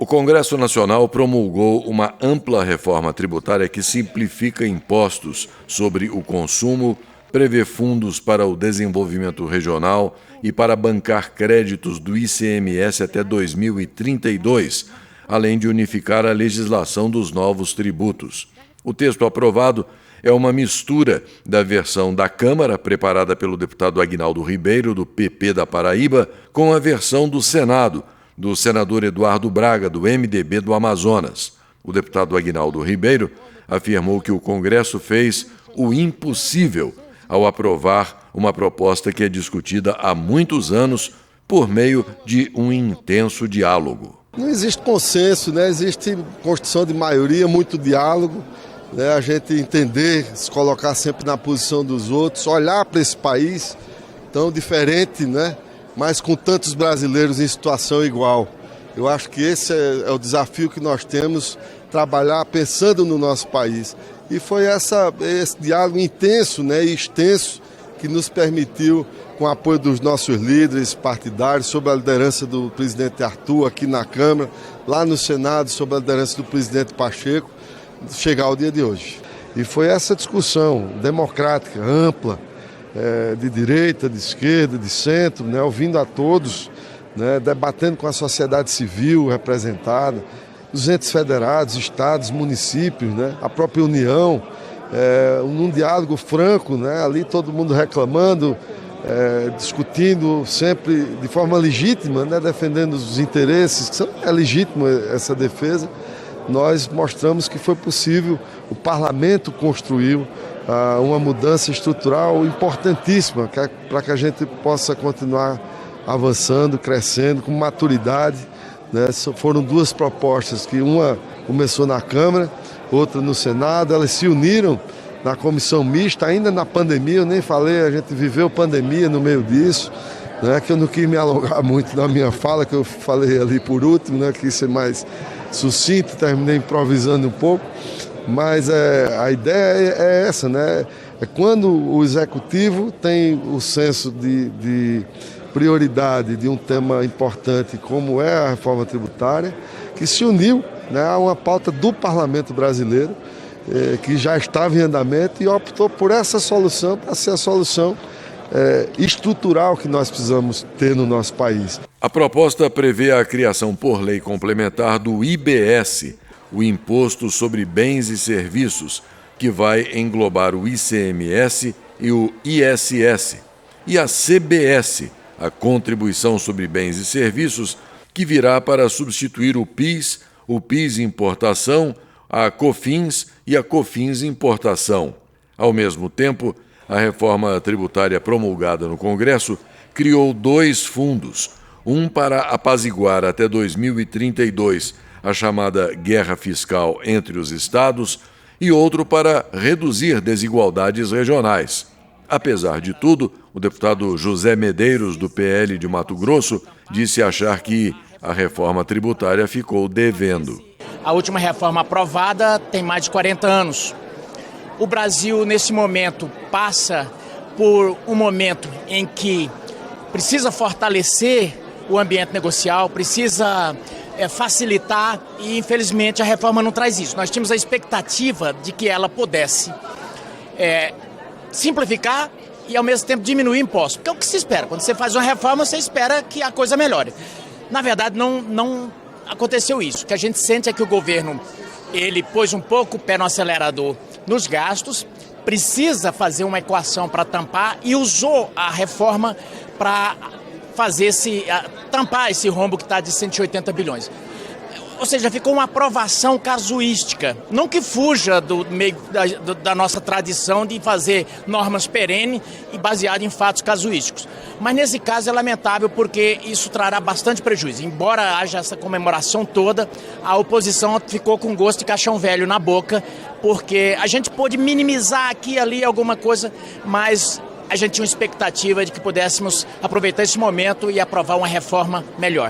Congresso Nacional promulgou uma ampla reforma tributária que simplifica impostos sobre o consumo, prevê fundos para o desenvolvimento regional e para bancar créditos do ICMS até 2032, além de unificar a legislação dos novos tributos. O texto aprovado é uma mistura da versão da Câmara, preparada pelo deputado Aguinaldo Ribeiro, do PP da Paraíba, com a versão do Senado, do senador Eduardo Braga, do MDB do Amazonas. O deputado Aguinaldo Ribeiro afirmou que o Congresso fez o impossível ao aprovar uma proposta que é discutida há muitos anos por meio de um intenso diálogo. Não existe consenso, né? Existe construção de maioria, muito diálogo, né? A gente entender, se colocar sempre na posição dos outros, olhar para esse país tão diferente, né? Mas com tantos brasileiros em situação igual. Eu acho que esse é o desafio que nós temos, trabalhar pensando no nosso país. E foi esse diálogo intenso, né, e extenso que nos permitiu, com o apoio dos nossos líderes partidários, sob a liderança do presidente Arthur aqui na Câmara, lá no Senado, sob a liderança do presidente Pacheco, chegar ao dia de hoje. E foi essa discussão democrática, ampla, de direita, de esquerda, de centro, né, ouvindo a todos, né, debatendo com a sociedade civil representada, os entes federados, estados, municípios, né, a própria União, num diálogo franco, né, ali todo mundo reclamando, discutindo sempre de forma legítima, né, defendendo os interesses, que é legítima essa defesa. Nós mostramos que foi possível, o parlamento construiu uma mudança estrutural importantíssima para que a gente possa continuar avançando, crescendo, com maturidade, né? Foram duas propostas, que uma começou na Câmara, outra no Senado, elas se uniram na comissão mista, ainda na pandemia, eu nem falei, a gente viveu pandemia no meio disso, né? Que eu não quis me alongar muito na minha fala, que eu falei ali por último, né? Quis ser mais sucinto, terminei improvisando um pouco, mas a ideia é essa, né? É quando o Executivo tem o senso de prioridade de um tema importante como é a reforma tributária, que se uniu, né, a uma pauta do Parlamento brasileiro, que já estava em andamento, e optou por essa solução para ser a solução estrutural que nós precisamos ter no nosso país. A proposta prevê a criação por lei complementar do IBS, o Imposto sobre Bens e Serviços, que vai englobar o ICMS e o ISS, e a CBS, a Contribuição sobre Bens e Serviços, que virá para substituir o PIS Importação, a COFINS e a COFINS Importação. Ao mesmo tempo, a reforma tributária promulgada no Congresso criou dois fundos, um para apaziguar até 2032 a chamada guerra fiscal entre os estados e outro para reduzir desigualdades regionais. Apesar de tudo, o deputado José Medeiros, do PL de Mato Grosso, disse achar que a reforma tributária ficou devendo. A última reforma aprovada tem mais de 40 anos. O Brasil, nesse momento, passa por um momento em que precisa fortalecer o ambiente negocial, precisa facilitar e, infelizmente, a reforma não traz isso. Nós tínhamos a expectativa de que ela pudesse simplificar e, ao mesmo tempo, diminuir impostos. Porque é o que se espera. Quando você faz uma reforma, você espera que a coisa melhore. Na verdade, não aconteceu isso. O que a gente sente é que o governo ele pôs um pouco o pé no acelerador nos gastos, precisa fazer uma equação para tampar e usou a reforma para tampar esse rombo que está de 180 bilhões. Ou seja, ficou uma aprovação casuística, não que fuja do meio da nossa tradição de fazer normas perenes e baseado em fatos casuísticos. Mas nesse caso é lamentável porque isso trará bastante prejuízo. Embora haja essa comemoração toda, a oposição ficou com gosto de caixão velho na boca, porque a gente pôde minimizar aqui e ali alguma coisa, mas a gente tinha uma expectativa de que pudéssemos aproveitar esse momento e aprovar uma reforma melhor.